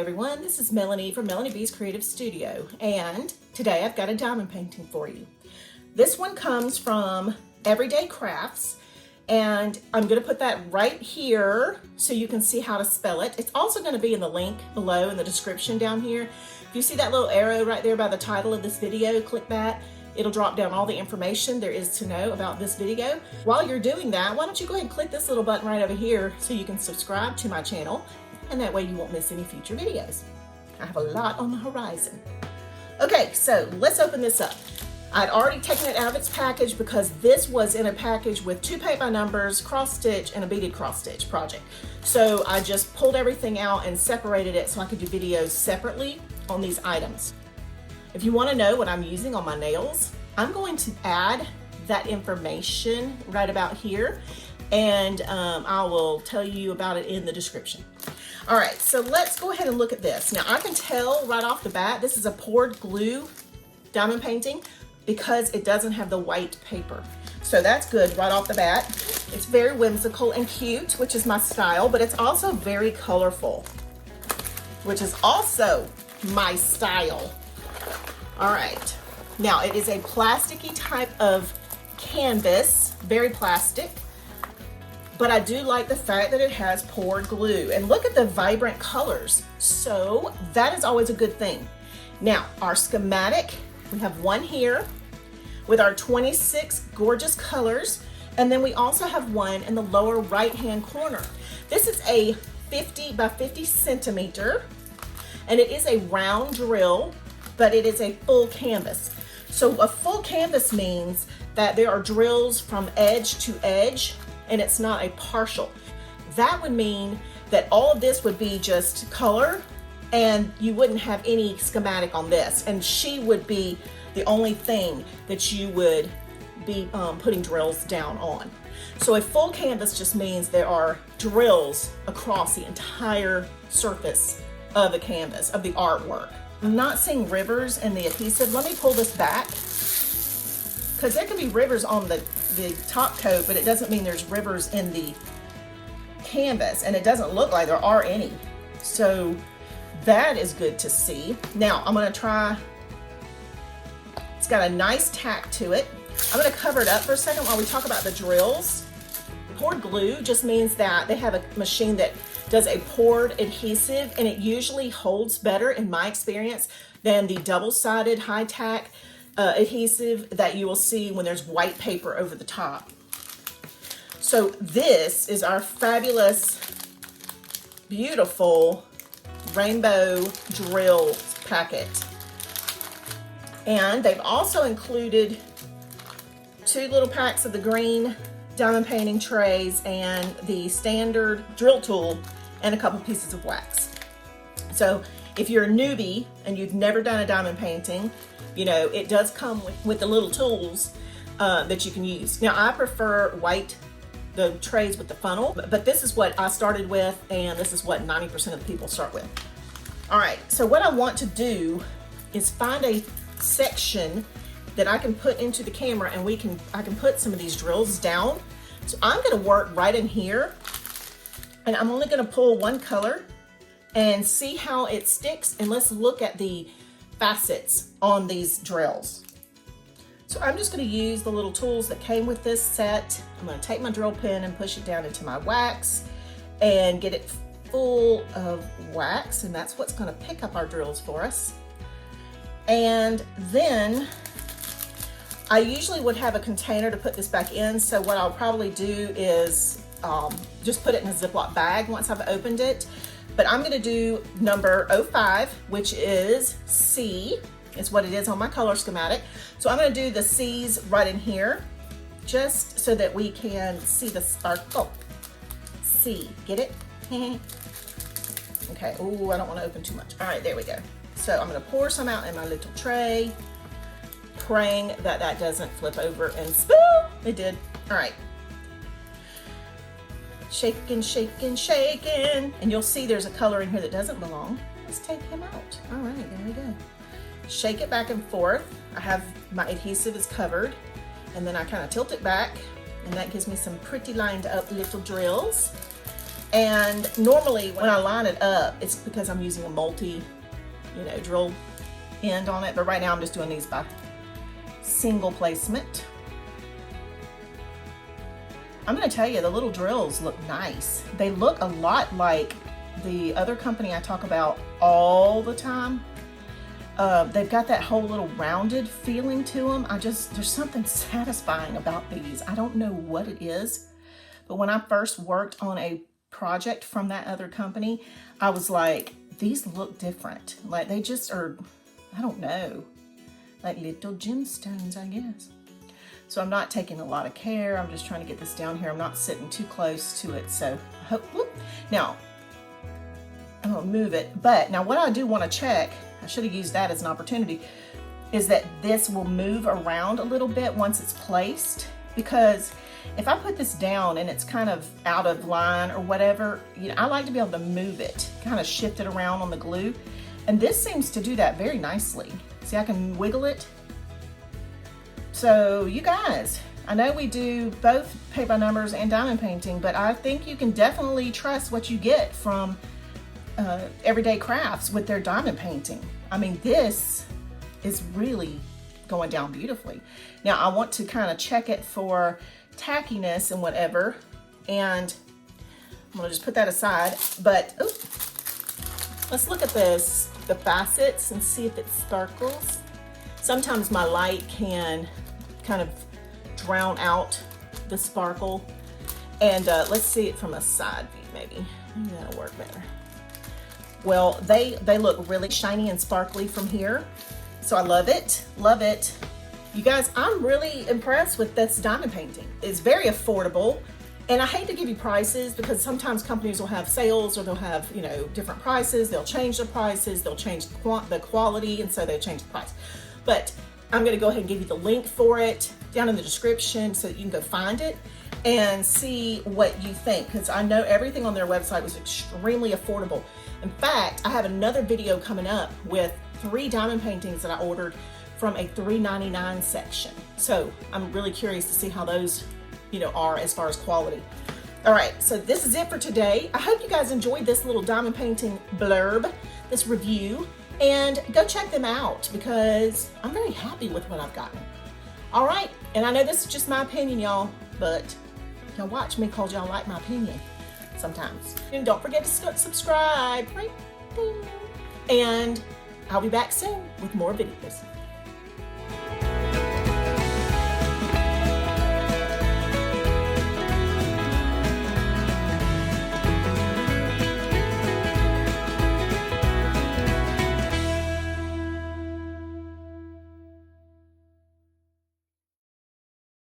everyone, this is Melanie from MELANIE'S Creative Studio, and today I've got a diamond painting for you. This one comes from Every Daye Crafts, and I'm going to put that right here so you can see how to spell it. It's also going to be in the link below in the description down here. If you see that little arrow right there by the title of this video, click that. It'll drop down all the information there is to know about this video. While you're doing that, why don't you go ahead and click this little button right over here so you can subscribe to my channel, and that way you won't miss any future videos. I have a lot on the horizon. Okay, so let's open this up. I'd already taken it out of its package because this was in a package with 2 paint by numbers, cross stitch, and a beaded cross stitch project. So I just pulled everything out and separated it so I could do videos separately on these items. If you want to know what I'm using on my nails, I'm going to add that information right about here, and I will tell you about it in the description. All right, so let's go ahead and look at this. Now I can tell right off the bat, this is a poured glue diamond painting because it doesn't have the white paper. So that's good right off the bat. It's very whimsical and cute, which is my style, but it's also very colorful, which is also my style. All right, now it is a plasticky type of canvas, very plastic. But I do like the fact that it has poured glue, and look at the vibrant colors. So that is always a good thing. Now our schematic, we have one here with our 26 gorgeous colors, and then we also have one in the lower right hand corner. This is a 50 by 50 centimeter, and it is a round drill, but it is a full canvas. So a full canvas means that there are drills from edge to edge, and it's not a partial. That would mean that all of this would be just color and you wouldn't have any schematic on this, and she would be the only thing that you would be putting drills down on. So a full canvas just means there are drills across the entire surface of the canvas, of the artwork. I'm not seeing rivers in the adhesive. Let me pull this back, because there can be rivers on the top coat, but it doesn't mean there's rivers in the canvas, and it doesn't look like there are any. So that is good to see. Now I'm going to try, it's got a nice tack to it. I'm going to cover it up for a second while we talk about the drills. Poured glue just means that they have a machine that does a poured adhesive, and it usually holds better, in my experience, than the double-sided high tack adhesive that you will see when there's white paper over the top. So this is our fabulous, beautiful rainbow drill packet. And they've also included 2 little packs of the green diamond painting trays and the standard drill tool and a couple pieces of wax. So if you're a newbie and you've never done a diamond painting, you know, it does come with the little tools that you can use. Now I prefer white, the trays with the funnel, but this is what I started with, and this is what 90% of the people start with. All right, so what I want to do is find a section that I can put into the camera, and I can put some of these drills down. So I'm gonna work right in here, and I'm only gonna pull one color and see how it sticks, and let's look at the facets on these drills. So I'm just going to use the little tools that came with this set. I'm going to take my drill pin and push it down into my wax and get it full of wax, and that's what's going to pick up our drills for us. And then I usually would have a container to put this back in, so what I'll probably do is just put it in a Ziploc bag once I've opened it. But I'm gonna do number 05, which is C, is what it is on my color schematic. So I'm gonna do the C's right in here, just so that we can see the sparkle. C, get it? Okay, oh, I don't wanna open too much. All right, there we go. So I'm gonna pour some out in my little tray, praying that that doesn't flip over and spill. It did. All right. Shaking, shaking, shaking. And you'll see there's a color in here that doesn't belong. Let's take him out. All right, there we go. Shake it back and forth. I have my adhesive is covered, and then I kind of tilt it back, and that gives me some pretty lined up little drills. And normally when I line it up, it's because I'm using a multi, drill end on it. But right now I'm just doing these by single placement. I'm gonna tell you, the little drills look nice. They look a lot like the other company I talk about all the time. They've got that whole little rounded feeling to them. There's something satisfying about these. I don't know what it is, but when I first worked on a project from that other company, I was like, these look different. Like they just are, I don't know, like little gemstones, I guess. So I'm not taking a lot of care. I'm just trying to get this down here. I'm not sitting too close to it. So whoop. Now, I'm gonna move it. But now what I do wanna check, I should have used that as an opportunity, is that this will move around a little bit once it's placed. Because if I put this down and it's kind of out of line or whatever, I like to be able to move it, kind of shift it around on the glue. And this seems to do that very nicely. See, I can wiggle it. So you guys, I know we do both paint by numbers and diamond painting, but I think you can definitely trust what you get from Every Daye Crafts with their diamond painting. I mean, this is really going down beautifully. Now I want to kind of check it for tackiness and whatever, and I'm gonna just put that aside. But let's look at the facets and see if it sparkles. Sometimes my light can kind of drown out the sparkle, and let's see it from a side view. Maybe that'll work better. Well, they look really shiny and sparkly from here, so I love it, love it. You guys, I'm really impressed with this diamond painting. It's very affordable, and I hate to give you prices because sometimes companies will have sales or they'll have different prices. They'll change their prices, they'll change the quality, and so they'll change the price. But I'm gonna go ahead and give you the link for it down in the description so that you can go find it and see what you think, because I know everything on their website was extremely affordable. In fact, I have another video coming up with 3 diamond paintings that I ordered from a $3.99 section. So I'm really curious to see how those, are as far as quality. All right, so this is it for today. I hope you guys enjoyed this little diamond painting blurb, this review, and go check them out because I'm very happy with what I've gotten. All right, and I know this is just my opinion, y'all, but now watch me because y'all like my opinion sometimes. And don't forget to subscribe, right? And I'll be back soon with more videos.